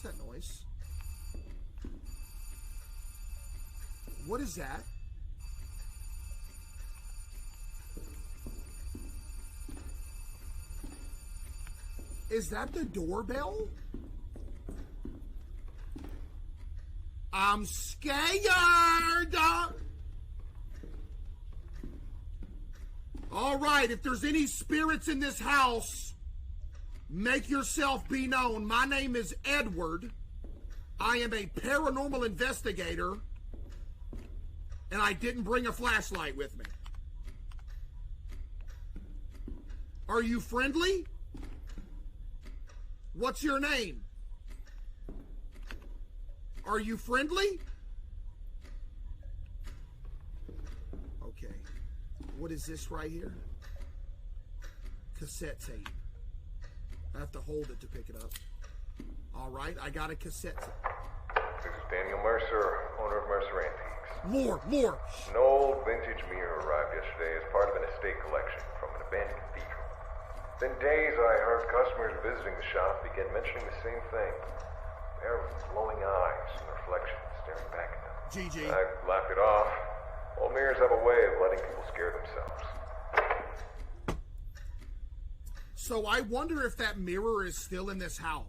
was that noise? What is that? Is that the doorbell? I'm scared! All right, if there's any spirits in this house, make yourself be known. My name is Edward. I am a paranormal investigator, and I didn't bring a flashlight with me. Are you friendly? What's your name? Are you friendly? Okay. What is this right here? Cassette tape. I have to hold it to pick it up. All right, I got a cassette tape. This is Daniel Mercer, owner of Mercer Antiques. More. An old vintage mirror arrived yesterday as part of an estate collection from an abandoned cathedral. Within days, I heard customers visiting the shop begin mentioning the same thing. A pair of glowing eyes and reflections staring back at them. Gigi. I laughed it off. Old mirrors have a way of letting people scare themselves. So I wonder if that mirror is still in this house.